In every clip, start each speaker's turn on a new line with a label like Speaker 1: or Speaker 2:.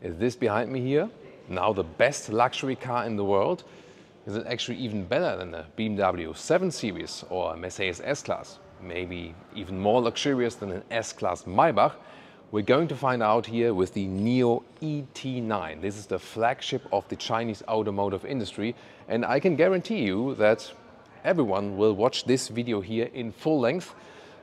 Speaker 1: Is this behind me here now the best luxury car in the world? Is it actually even better than the BMW 7 Series or a Mercedes S-Class? Maybe even more luxurious than an S-Class Maybach? We're going to find out here with the NIO ET9. This is the flagship of the Chinese automotive industry, and I can guarantee you that everyone will watch this video here in full length.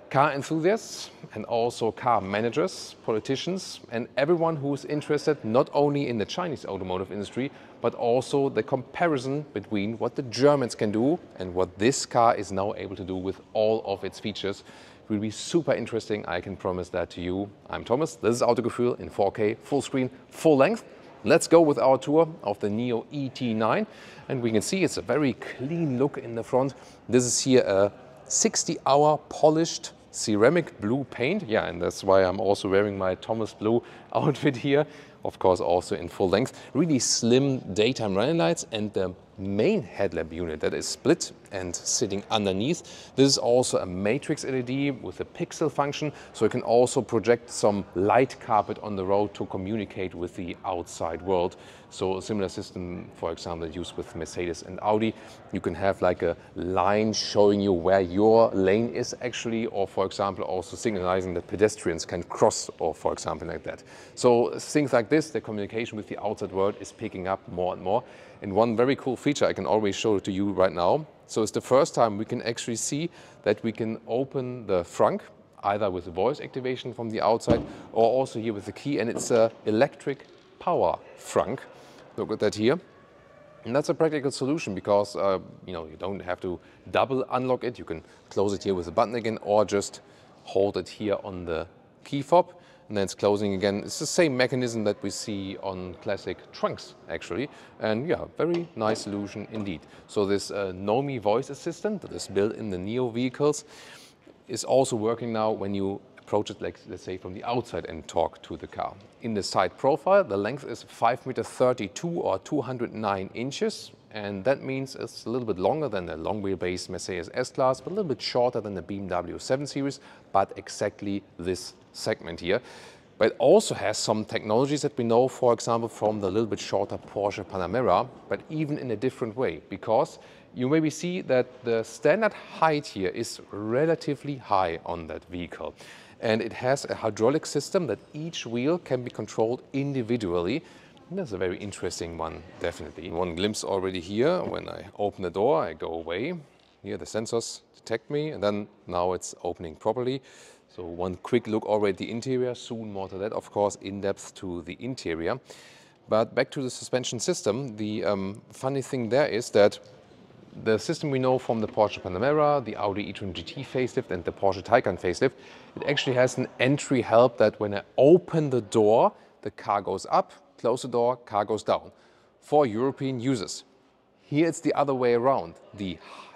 Speaker 1: Car enthusiasts and also car managers, politicians, and everyone who is interested not only in the Chinese automotive industry, but also the comparison between what the Germans can do and what this car is now able to do with all of its features. It will be super interesting, I can promise that to you. I'm Thomas, this is Autogefühl in 4K, full screen, full length. Let's go with our tour of the NIO ET9, and we can see it's a very clean look in the front. This is here a 60-hour polished ceramic blue paint. Yeah, and that's why I'm also wearing my Thomas Blue outfit here. Of course, also in full length. Really slim daytime running lights, and the main headlamp unit that is split and sitting underneath. This is also a matrix LED with a pixel function, so you can also project some light carpet on the road to communicate with the outside world. So a similar system, for example, used with Mercedes and Audi. You can have like a line showing you where your lane is actually, or for example, also signalizing that pedestrians can cross, or for example like that. So things like this, the communication with the outside world is picking up more and more. And one very cool feature I can always show to you right now. So it's the first time we can actually see that we can open the frunk, either with the voice activation from the outside or also here with the key, and it's an electric power frunk. Look at that here. And that's a practical solution because you don't have to double unlock it. You can close it here with a button again, or just hold it here on the key fob, and then it's closing again. It's the same mechanism that we see on classic trunks actually, and yeah, very nice solution indeed. So this Nomi voice assistant that is built in the NIO vehicles is also working now when you approach it, like let's say from the outside and talk to the car. In the side profile, the length is 5.32 m or 209 inches, and that means it's a little bit longer than the long wheelbase Mercedes S-Class, but a little bit shorter than the BMW 7 Series, but exactly this segment here. But it also has some technologies that we know, for example, from the little bit shorter Porsche Panamera, but even in a different way, because you maybe see that the standard height here is relatively high on that vehicle. And it has a hydraulic system that each wheel can be controlled individually. And that's a very interesting one, definitely. One glimpse already here. When I open the door, I go away. Here the sensors detect me, and then now it's opening properly. So one quick look already at the interior, soon more to that, of course, in depth to the interior. But back to the suspension system, the funny thing there is that the system we know from the Porsche Panamera, the Audi e-tron GT facelift and the Porsche Taycan facelift, it actually has an entry help that when I open the door, the car goes up, close the door, car goes down. For European users. Here it's the other way around.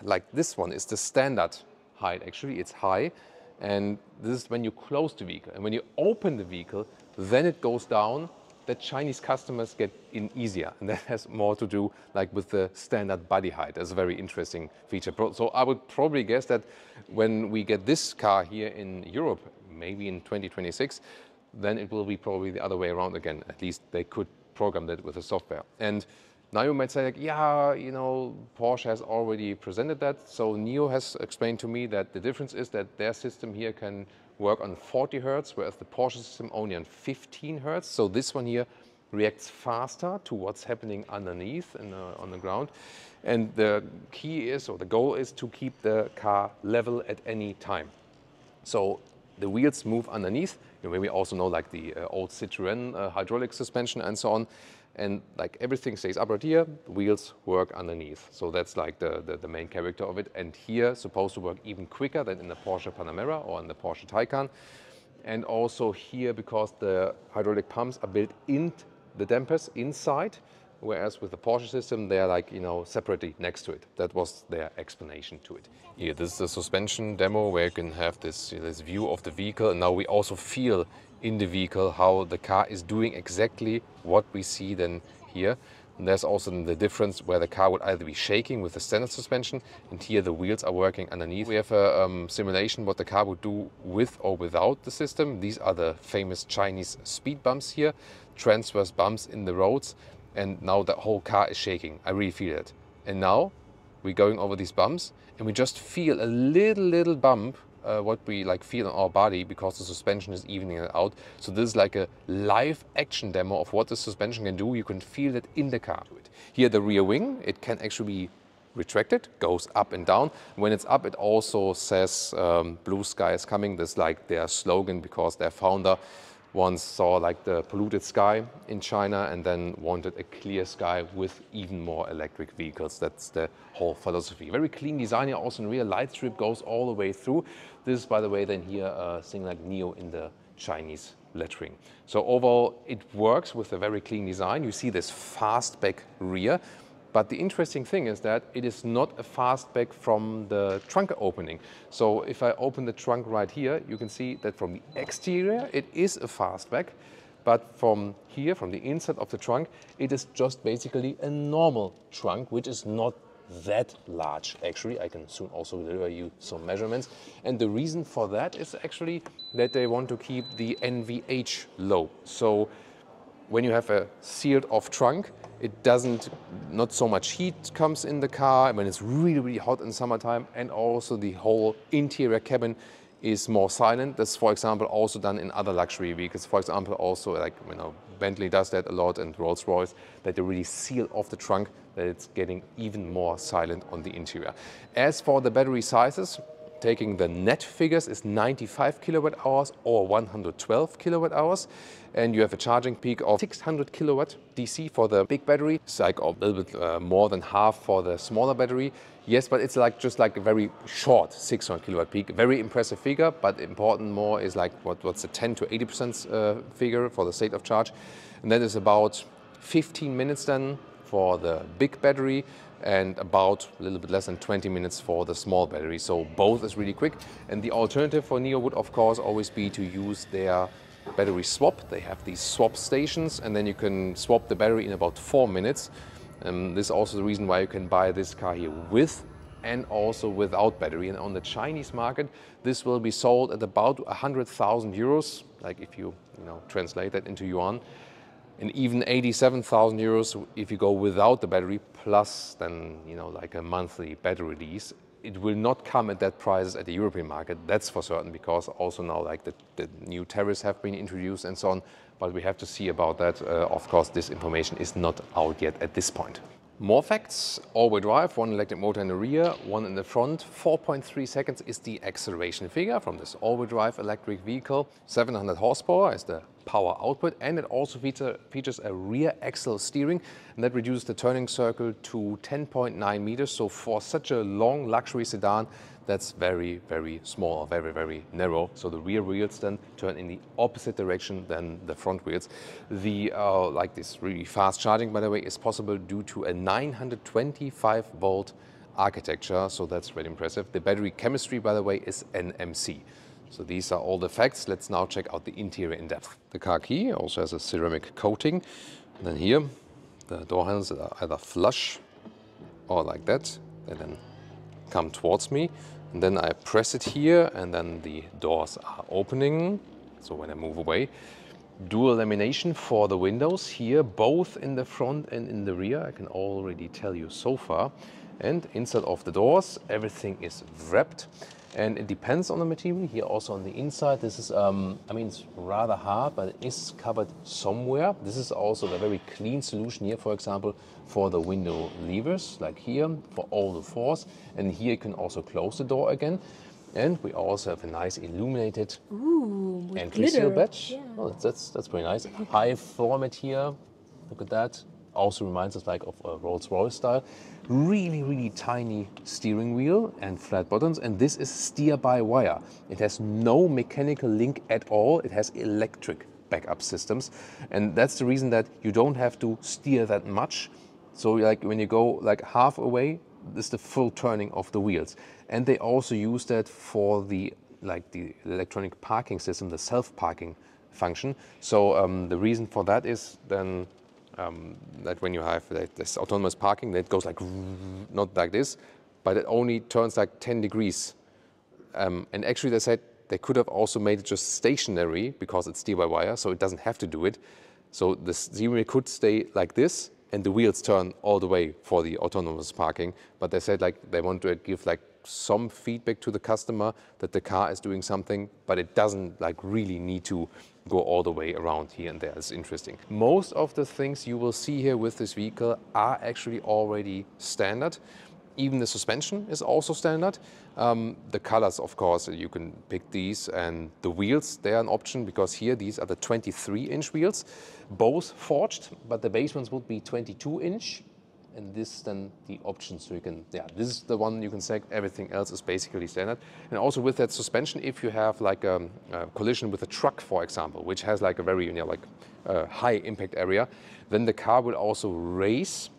Speaker 1: Like this one is the standard height actually, it's high. And this is when you close the vehicle. And when you open the vehicle, then it goes down. That Chinese customers get in easier, and that has more to do like with the standard body height. That's a very interesting feature. So I would probably guess that when we get this car here in Europe, maybe in 2026, then it will be probably the other way around again. At least they could program that with the software. And now you might say, like, yeah, Porsche has already presented that. So NIO has explained to me that the difference is that their system here can work on 40 Hertz, whereas the Porsche system only on 15 Hertz. So this one here reacts faster to what's happening underneath and on the ground. And the key is, or the goal is, to keep the car level at any time. So the wheels move underneath. You maybe also know like the old Citroën hydraulic suspension and so on. And like everything stays upright here, the wheels work underneath. So that's like the main character of it. And here, supposed to work even quicker than in the Porsche Panamera or in the Porsche Taycan. And also here, because the hydraulic pumps are built in the dampers inside, whereas with the Porsche system, they are like, separately next to it. That was their explanation to it. Here, this is the suspension demo where you can have this view of the vehicle. And now we also feel in the vehicle how the car is doing exactly what we see then here. And there's also the difference where the car would either be shaking with the standard suspension, and here the wheels are working underneath. We have a simulation what the car would do with or without the system. These are the famous Chinese speed bumps here, transverse bumps in the roads, and now the whole car is shaking. I really feel it. And now we're going over these bumps, and we just feel a little bump, what we like feel on our body, because the suspension is evening it out. So this is like a live action demo of what the suspension can do. You can feel it in the car. Here the rear wing, it can actually be retracted, goes up and down. When it's up, it also says blue sky is coming. This is like their slogan, because their founder once saw like the polluted sky in China and then wanted a clear sky with even more electric vehicles. That's the whole philosophy. Very clean design here. Also in rear light strip goes all the way through. This is, by the way, then here a thing like NIO in the Chinese lettering. So overall it works with a very clean design. You see this fastback rear. But the interesting thing is that it is not a fastback from the trunk opening. So if I open the trunk right here, you can see that from the exterior it is a fastback, but from here, from the inside of the trunk, it is just basically a normal trunk, which is not that large actually. I can soon also deliver you some measurements. And the reason for that is actually that they want to keep the NVH low. So when you have a sealed off trunk, it not so much heat comes in the car when it's really hot in summertime, and also the whole interior cabin is more silent. That's, for example, also done in other luxury vehicles. For example, also like, you know, Bentley does that a lot, and Rolls-Royce, that they really seal off the trunk, that it's getting even more silent on the interior. As for the battery sizes, taking the net figures is 95 kilowatt hours or 112 kilowatt hours. And you have a charging peak of 600 kilowatt DC for the big battery. It's like a little bit more than half for the smaller battery. Yes, but it's like just like a very short 600 kilowatt peak. Very impressive figure, but important more is like what's the 10 to 80% figure for the state of charge. And then it's about 15 minutes then for the big battery, and about a little bit less than 20 minutes for the small battery. So both is really quick. And the alternative for NIO would of course always be to use their battery swap. They have these swap stations, and then you can swap the battery in about 4 minutes. This is also the reason why you can buy this car here with and also without battery. And on the Chinese market, this will be sold at about 100,000 euros, like if you translate that into yuan, and even 87,000 euros if you go without the battery, plus then like a monthly battery lease. It will not come at that price at the European market, that's for certain, because also now like the new tariffs have been introduced and so on, but we have to see about that. Of course, this information is not out yet at this point. More facts: all-wheel drive, one electric motor in the rear, one in the front. 4.3 seconds is the acceleration figure from this all-wheel drive electric vehicle. 700 horsepower is the power output, and it also features a rear axle steering, and that reduces the turning circle to 10.9 meters. So for such a long luxury sedan, that's very small, very narrow. So the rear wheels then turn in the opposite direction than the front wheels. The like this really fast charging, by the way, is possible due to a 925 volt architecture. So that's really impressive. The battery chemistry, by the way, is NMC. So these are all the facts. Let's now check out the interior in depth. The car key also has a ceramic coating. And then here, the door handles are either flush or like that. They then come towards me. And then I press it here, and then the doors are opening. So when I move away, dual lamination for the windows here, both in the front and in the rear. I can already tell you so far. And inside of the doors, everything is wrapped. And it depends on the material. Here also on the inside, this is, I mean, it's rather hard, but it is covered somewhere. This is also a very clean solution here, for example, for the window levers, like here, for all the fours. And here you can also close the door again. And we also have a nice illuminated entry seal badge. Yeah. Oh, that's pretty nice. High floor mat here, look at that. Also reminds us like of a Rolls-Royce style. Really tiny steering wheel and flat buttons, and this is steer-by-wire. It has no mechanical link at all. It has electric backup systems, and that's the reason that you don't have to steer that much. So like when you go like half away, this is the full turning of the wheels. And they also use that for the electronic parking system, the self-parking function. So the reason for that is then that when you have this autonomous parking, that goes like, not like this, but it only turns like 10 degrees. And actually they said they could have also made it just stationary because it's steer-by-wire, so it doesn't have to do it. So the steering wheel could stay like this and the wheels turn all the way for the autonomous parking. But they said like they want to give like some feedback to the customer that the car is doing something, but it doesn't like really need to go all the way around here and there. It's interesting. Most of the things you will see here with this vehicle are actually already standard. Even the suspension is also standard. The colors, of course, you can pick these, and the wheels, they are an option because here these are the 23-inch wheels, both forged, but the base ones would be 22-inch. And this then the option, so you can, this is the one you can select, everything else is basically standard. And also with that suspension, if you have like a collision with a truck, for example, which has like a very, high impact area, then the car will also raise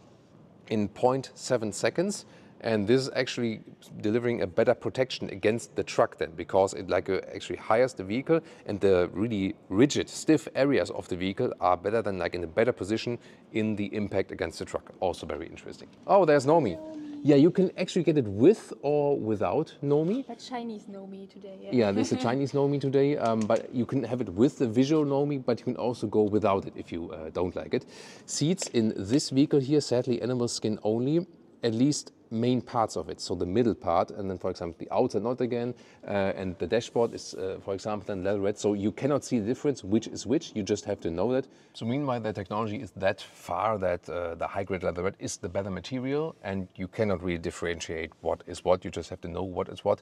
Speaker 1: in 0.7 seconds. And this is actually delivering a better protection against the truck then, because it actually hires the vehicle, and the really rigid, stiff areas of the vehicle are better than like in a better position in the impact against the truck. Also very interesting. Oh, there's Nomi. Yeah, you can actually get it with or without Nomi.
Speaker 2: A Chinese Nomi today.
Speaker 1: Yeah, there's a Chinese Nomi today, but you can have it with the visual Nomi, but you can also go without it if you don't like it. Seats in this vehicle here, sadly animal skin only, at least main parts of it, so the middle part, and then for example the outside not again, and the dashboard is for example then leather red, so you cannot see the difference which is which, you just have to know that. So meanwhile the technology is that far that the high-grade leather red is the better material, and you cannot really differentiate what is what, you just have to know what is what.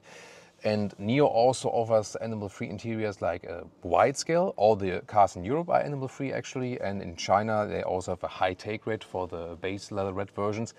Speaker 1: And NIO also offers animal-free interiors like a wide scale. All the cars in Europe are animal-free actually, and in China they also have a high take rate for the base leather red versions.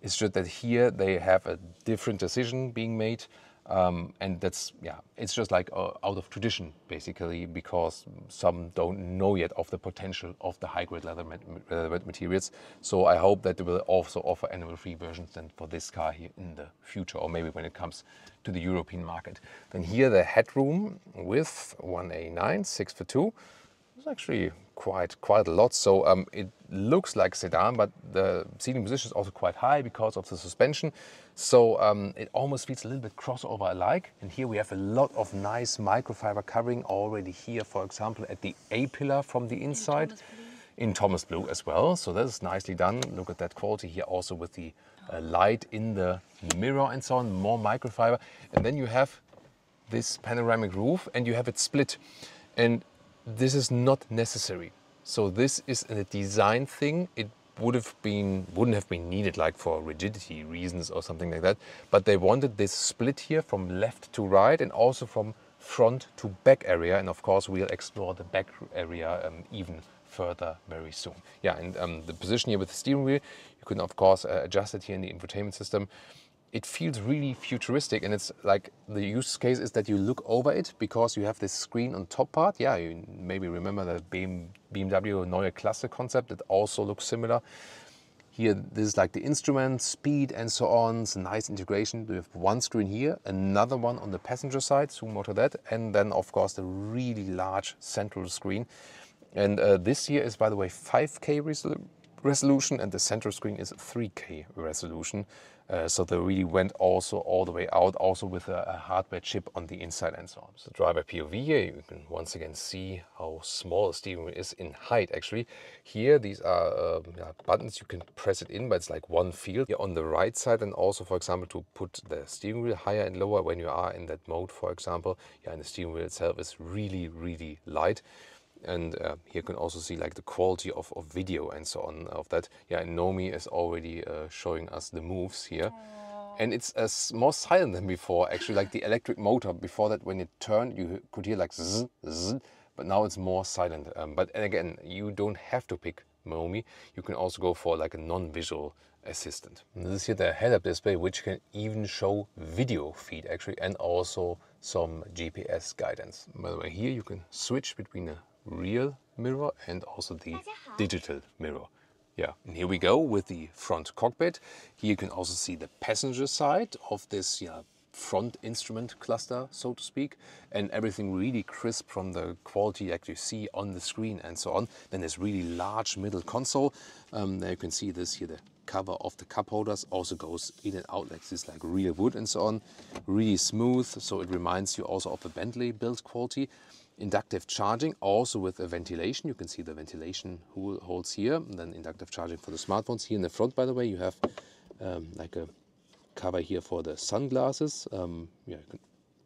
Speaker 1: It's just that here they have a different decision being made, and that's, it's just like out of tradition basically, because some don't know yet of the potential of the high-grade leather red materials. So I hope that they will also offer animal-free versions then for this car here in the future, or maybe when it comes to the European market. Then here the headroom with 1A9, 6 for 2. It's actually quite a lot, so it looks like sedan, but the seating position is also quite high because of the suspension, so it almost feels a little bit crossover alike. And here we have a lot of nice microfiber covering already here, for example at the A-pillar from the inside in Thomas Blue as well, so that is nicely done. Look at that quality here also with the light in the mirror and so on, more microfiber. And then you have this panoramic roof and you have it split, and this is not necessary. So this is a design thing. It wouldn't have been needed like for rigidity reasons or something like that. But they wanted this split here from left to right and also from front to back area. And of course we'll explore the back area even further very soon. Yeah, and the position here with the steering wheel, you can of course adjust it here in the infotainment system. It feels really futuristic, and it's like the use case is that you look over it because you have this screen on top part. Yeah, you maybe remember the BMW Neue Klasse concept that also looks similar. Here, this is like the instrument, speed and so on. It's a nice integration. We have one screen here, another one on the passenger side, zoom more to that, and then of course the really large central screen. And this here is, by the way, 5K resolution, and the central screen is 3K resolution. So they really went also all the way out, also with a hardware chip on the inside and so on. So driver POV here, you can once again see how small the steering wheel is in height actually. Here, these are buttons, you can press it in, but it's like one field. Here on the right side, and also, for example, to put the steering wheel higher and lower when you are in that mode, for example. Yeah, and the steering wheel itself is really, really light. And here you can also see like the quality of video and so on of that. Yeah, and Nomi is already showing us the moves here. And it's more silent than before, actually, like the electric motor. Before that, when it turned, you could hear like zzz, zzz, but now it's more silent. But again, you don't have to pick Nomi. You can also go for like a non-visual assistant. And this is here the head-up display, which can even show video feed actually, and also some GPS guidance. By the way, here you can switch between the real mirror and also the digital mirror. Yeah, and here we go with the front cockpit. Here you can also see the passenger side of this front instrument cluster, so to speak, and everything really crisp from the quality that you see on the screen and so on. Then there's really large middle console. There you can see this here, the cover of the cup holders also goes in and out like this, like real wood and so on. Really smooth, so it reminds you also of a Bentley build quality. Inductive charging, also with a ventilation. You can see the ventilation holes here, and then inductive charging for the smartphones. Here in the front, by the way, you have like a cover here for the sunglasses. Yeah, you can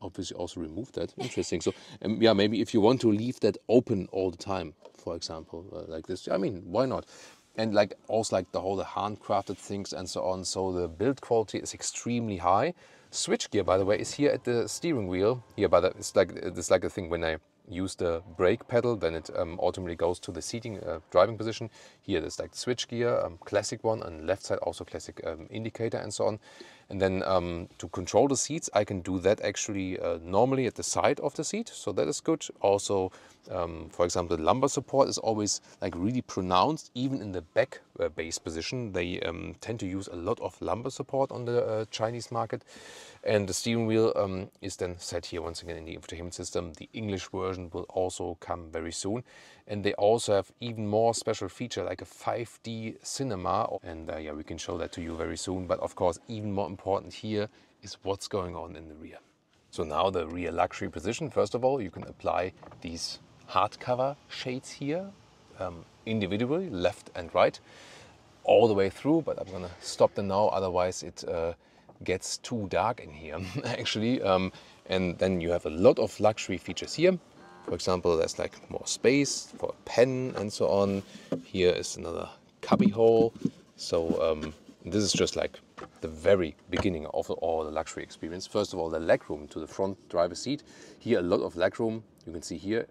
Speaker 1: obviously also remove that. Interesting. So yeah, maybe if you want to leave that open all the time, for example, like this, I mean, why not? And like also like the whole handcrafted things and so on. So the build quality is extremely high. Switch gear, by the way, is here at the steering wheel. Here, but it's like a thing when I use the brake pedal, then it automatically goes to the seating driving position. Here there's like the switch gear, classic one, and left side also classic indicator and so on. And then to control the seats, I can do that actually normally at the side of the seat, so that is good. Also, for example, the lumbar support is always like really pronounced, even in the back base position. They tend to use a lot of lumbar support on the Chinese market. And the steering wheel is then set here once again in the infotainment system. The English version will also come very soon. And they also have even more special feature like a 5D cinema. And yeah, we can show that to you very soon. But of course, even more important here is what's going on in the rear. So now the rear luxury position. First of all, you can apply these hardcover shades here individually, left and right, all the way through. But I'm gonna stop them now, otherwise it gets too dark in here actually. And then you have a lot of luxury features here. For example, there's like more space for a pen and so on. Here is another cubby hole. So this is just like the very beginning of all the luxury experience. First of all, the legroom to the front driver's seat. Here a lot of legroom. You can see here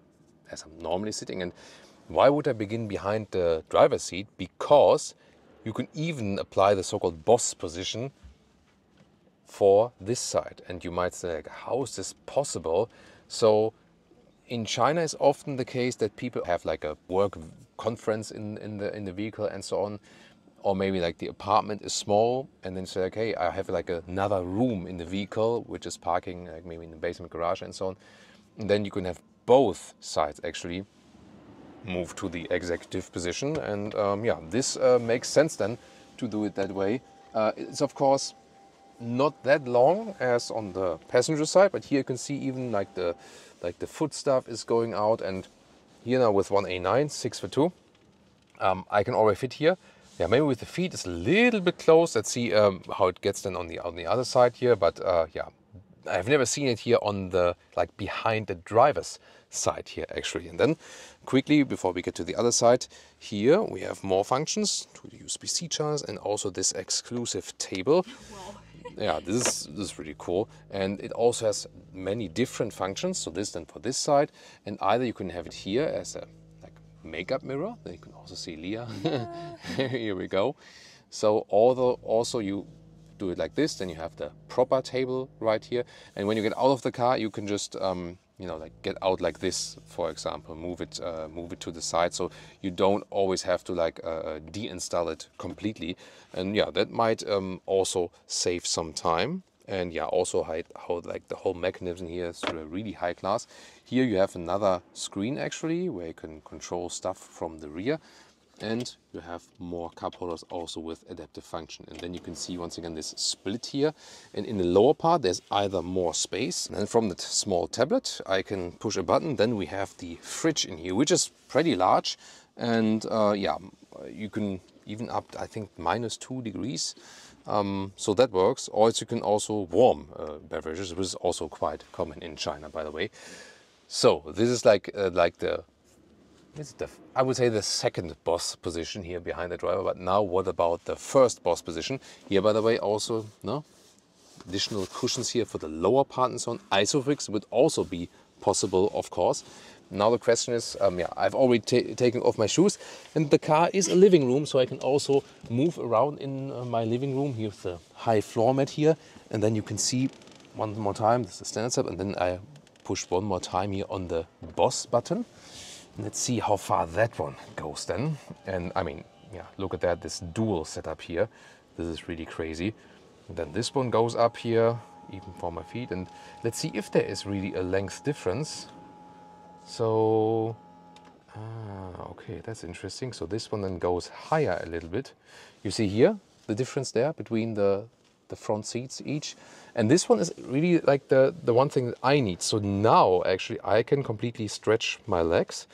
Speaker 1: as I'm normally sitting. And why would I begin behind the driver's seat? Because you can even apply the so-called boss position for this side. And you might say, like, how is this possible? So in China, it's often the case that people have like a work conference in the vehicle and so on, or maybe like the apartment is small, and then say, okay, I have like another room in the vehicle which is parking like maybe in the basement garage and so on. And then you can have both sides actually move to the executive position, and yeah, this makes sense then to do it that way. It's of course not that long as on the passenger side, but here you can see even like the foot stuff is going out. And here now with 1A9 6'2", I can already fit here. Yeah, maybe with the feet it's a little bit close. Let's see how it gets then on the other side here. But yeah, I've never seen it here on the like behind the driver's side here actually. And then quickly before we get to the other side, here we have more functions to the USB-C charge and also this exclusive table. Wow. Yeah, this is really cool, and it also has many different functions. So this then for this side, and either you can have it here as a like makeup mirror. Then you can also see Leah. Here we go. So although also you do it like this, then you have the proper table right here. And when you get out of the car, you can just you know, like get out like this, for example, move it to the side, so you don't always have to like deinstall it completely. And yeah, that might also save some time. And yeah, also how like the whole mechanism here is really high class. Here you have another screen actually where you can control stuff from the rear. And you have more cup holders also with adaptive function. And then you can see once again this split here. And in the lower part, there's either more space. And from that small tablet, I can push a button. Then we have the fridge in here, which is pretty large. And yeah, you can even up, I think, -2 degrees. So that works. Or you can also warm beverages, which is also quite common in China, by the way. So this is like I would say the second boss position here behind the driver. But now what about the first boss position? Here, by the way, also additional cushions here for the lower part and so on. Isofix would also be possible, of course. Now the question is, yeah, I've already taken off my shoes, and the car is a living room, so I can also move around in my living room. Here's the high floor mat here, and then you can see one more time, this is the standard setup, and then I push one more time here on the boss button. Let's see how far that one goes then. And I mean, yeah, look at that, this dual setup here. This is really crazy. And then this one goes up here even for my feet. And let's see if there is really a length difference. So, okay, that's interesting. So this one then goes higher a little bit. You see here the difference there between the front seats each. And this one is really like the one thing that I need. So now actually I can completely stretch my legs.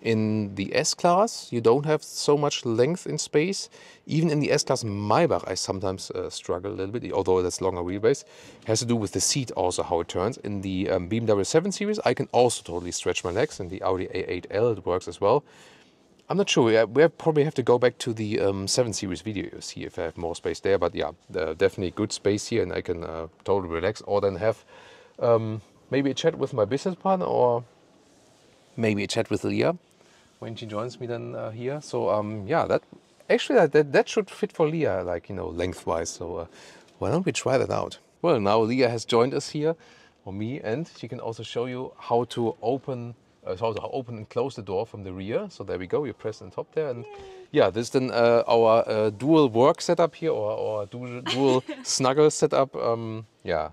Speaker 1: In the S-Class, you don't have so much length in space. Even in the S-Class Maybach, I sometimes struggle a little bit, although that's longer wheelbase. It has to do with the seat also, how it turns. In the BMW 7 Series, I can also totally stretch my legs. In the Audi A8L, it works as well. I'm not sure. We probably have to go back to the 7 Series video to see if I have more space there. But yeah, definitely good space here, and I can totally relax. Or then have maybe a chat with my business partner, or maybe a chat with Leah when she joins me then here. So yeah, that should fit for Leah, like, you know, lengthwise. So why don't we try that out? Well, now Leah has joined us here, or me, and she can also show you how to open and close the door from the rear. So there we go, you press on top there, and yeah, this is then our dual work setup here, or dual snuggle setup. Yeah,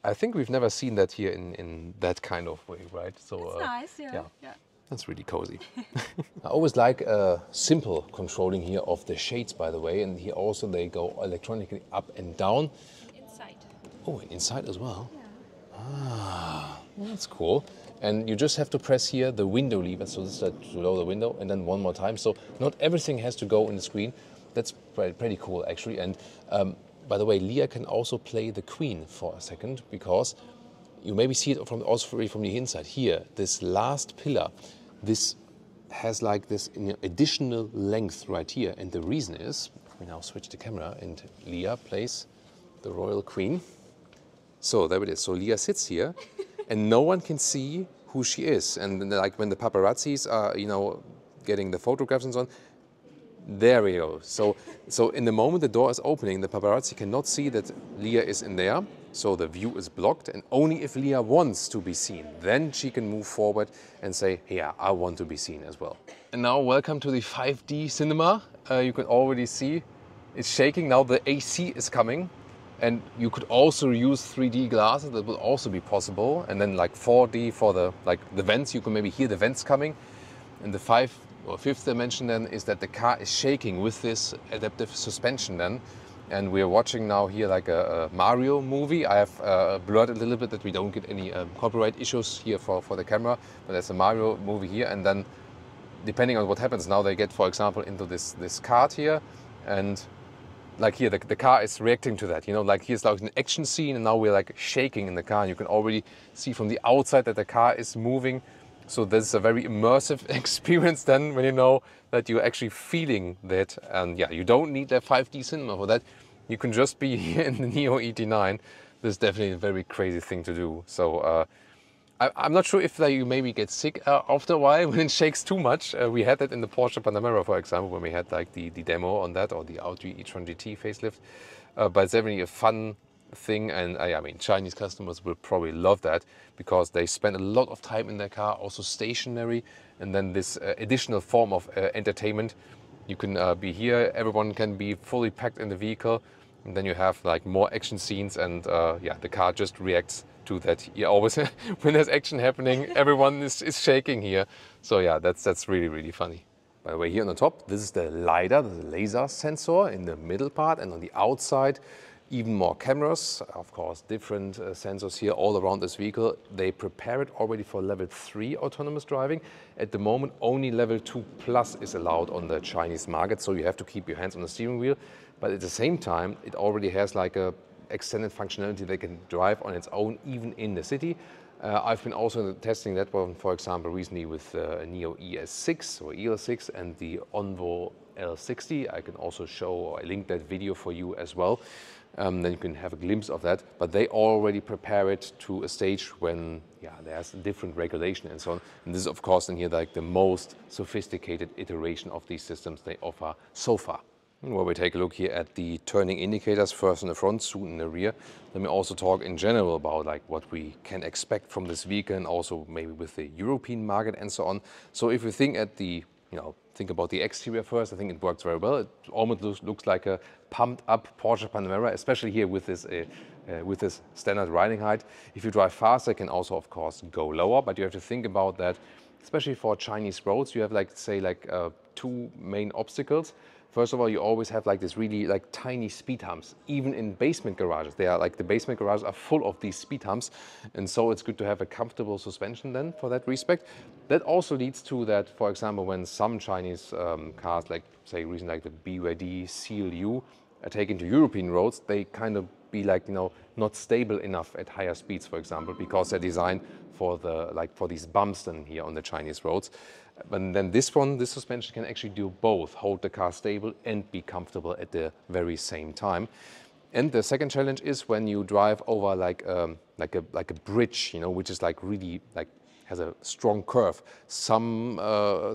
Speaker 1: I think we've never seen that here in that kind of way, right? So
Speaker 2: that's nice, yeah.
Speaker 1: That's really cozy. I always like simple controlling here of the shades, by the way, and here also they go electronically up and down.
Speaker 2: Inside.
Speaker 1: Oh, inside as well?
Speaker 2: Yeah.
Speaker 1: Ah, that's cool. And you just have to press here the window lever, so this is to lower the window, and then one more time. So not everything has to go in the screen. That's pretty cool, actually. And by the way, Leah can also play the Queen for a second, because you maybe see it also from the inside. Here, this last pillar, this has like this additional length right here. And the reason is, we now switch the camera and Leah plays the Royal Queen. So there it is. So Leah sits here and no one can see who she is. And then, like when the paparazzis are, you know, getting the photographs and so on, there we go. So in the moment the door is opening, the paparazzi cannot see that Leah is in there. So the view is blocked, and only if Leah wants to be seen, then she can move forward and say, yeah, I want to be seen as well. And now welcome to the 5D cinema. You can already see it's shaking. Now the AC is coming, and you could also use 3D glasses. That will also be possible. And then like 4D for the vents, you can maybe hear the vents coming. And the fifth dimension then is that the car is shaking with this adaptive suspension then. And we're watching now here like a Mario movie. I have blurred a little bit that we don't get any copyright issues here for the camera. But there's a Mario movie here, and then depending on what happens, now they get, for example, into this cart here, and like here the car is reacting to that. You know, like here's like an action scene, and now we're like shaking in the car, and you can already see from the outside that the car is moving. So this is a very immersive experience then, when you know that you're actually feeling that. And yeah, you don't need a 5D cinema for that. You can just be here in the NIO ET9. This is definitely a very crazy thing to do. So I'm not sure if you maybe get sick after a while when it shakes too much. We had that in the Porsche Panamera, for example, when we had like the demo on that, or the Audi e-tron GT facelift. But it's definitely a fun thing, and I mean, Chinese customers will probably love that, because they spend a lot of time in their car, also stationary, and then this additional form of entertainment. You can be here, everyone can be fully packed in the vehicle, and then you have like more action scenes, and yeah, the car just reacts to that. You always, when there's action happening, everyone is shaking here. So yeah, that's really, really funny. By the way, here on the top, this is the LiDAR, the laser sensor in the middle part, and on the outside, even more cameras, of course, different sensors here all around this vehicle. They prepare it already for level 3 autonomous driving. At the moment, only level 2+ is allowed on the Chinese market, so you have to keep your hands on the steering wheel. But at the same time, it already has like a extended functionality that can drive on its own, even in the city. I've been also testing that one, for example, recently with NIO ES6 or EL6 and the Onvo L60. I can also show, or I link that video for you as well. Then you can have a glimpse of that. But they already prepare it to a stage when, yeah, there's a different regulation and so on. And this is, of course, in here like the most sophisticated iteration of these systems they offer so far. Where we take a look here at the turning indicators, first in the front, soon in the rear. Let me also talk in general about like what we can expect from this vehicle, and also maybe with the European market and so on. So if we think at the, think about the exterior first, I think it works very well. It almost looks like a pumped up Porsche Panamera, especially here with this with this standard riding height. If you drive faster, it can also, of course, go lower, but you have to think about that, especially for Chinese roads, you have two main obstacles. First of all, you always have this really tiny speed humps. Even in basement garages, the basement garages are full of these speed humps, and so it's good to have a comfortable suspension then for that respect. That also leads to that, for example, when some Chinese cars, recently the BYD Seal U, are taken to European roads, they kind of be not stable enough at higher speeds, for example, because they're designed for for these bumps then here on the Chinese roads. But then this suspension can actually do both, hold the car stable and be comfortable at the very same time. And the second challenge is when you drive over like a bridge, which is really has a strong curve. Some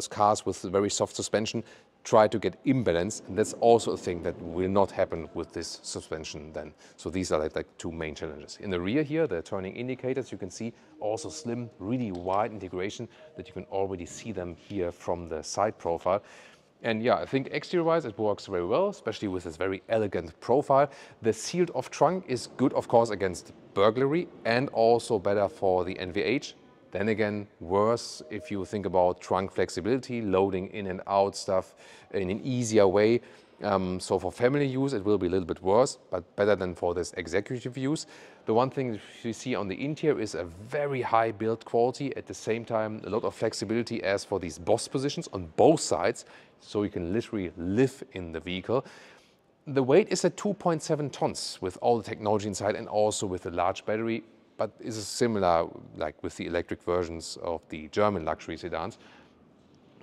Speaker 1: cars with very soft suspension try to get imbalanced, and that's also a thing that will not happen with this suspension then. So these are two main challenges. In the rear here, the turning indicators, you can see also slim, really wide integration that you can already see them here from the side profile. And yeah, I think exterior-wise it works very well, especially with this very elegant profile. The sealed-off trunk is good, of course, against burglary and also better for the NVH. Then again, worse if you think about trunk flexibility, loading in and out stuff in an easier way. So for family use, it will be a little bit worse, but better than for this executive use. The one thing you see on the interior is a very high build quality. At the same time, a lot of flexibility as for these boss positions on both sides, so you can literally live in the vehicle. The weight is at 2.7 tons with all the technology inside and also with the large battery, but is similar with the electric versions of the German luxury sedans.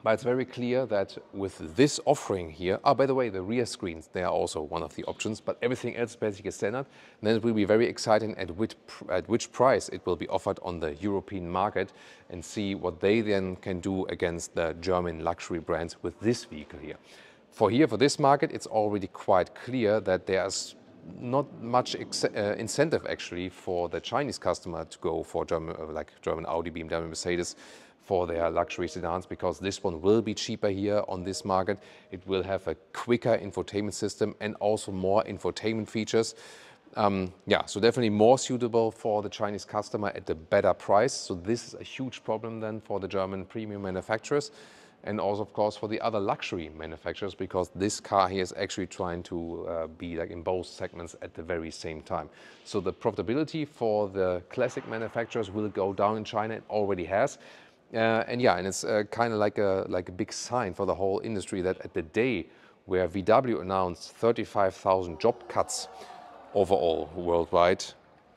Speaker 1: But it's very clear that with this offering here, by the way, the rear screens, they are also one of the options, but everything else basically is standard. And then it will be very exciting at which price it will be offered on the European market and see what they then can do against the German luxury brands with this vehicle here. For this market, it's already quite clear that there's not much incentive actually for the Chinese customer to go for German Audi, BMW, Mercedes for their luxury sedans, because this one will be cheaper here on this market. It will have a quicker infotainment system and also more infotainment features. So definitely more suitable for the Chinese customer at a better price. So this is a huge problem then for the German premium manufacturers. And also, of course, for the other luxury manufacturers, because this car here is actually trying to be in both segments at the very same time. So the profitability for the classic manufacturers will go down in China. It already has. And it's kind of like a big sign for the whole industry that at the day where VW announced 35,000 job cuts overall worldwide,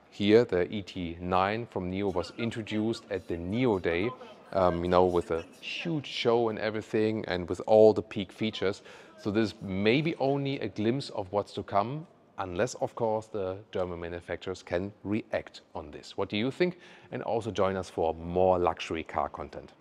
Speaker 1: here the ET9 from NIO was introduced at the NIO Day. With a huge show and everything and with all the peak features. So this may be only a glimpse of what's to come, unless, of course, the German manufacturers can react on this. What do you think? And also join us for more luxury car content.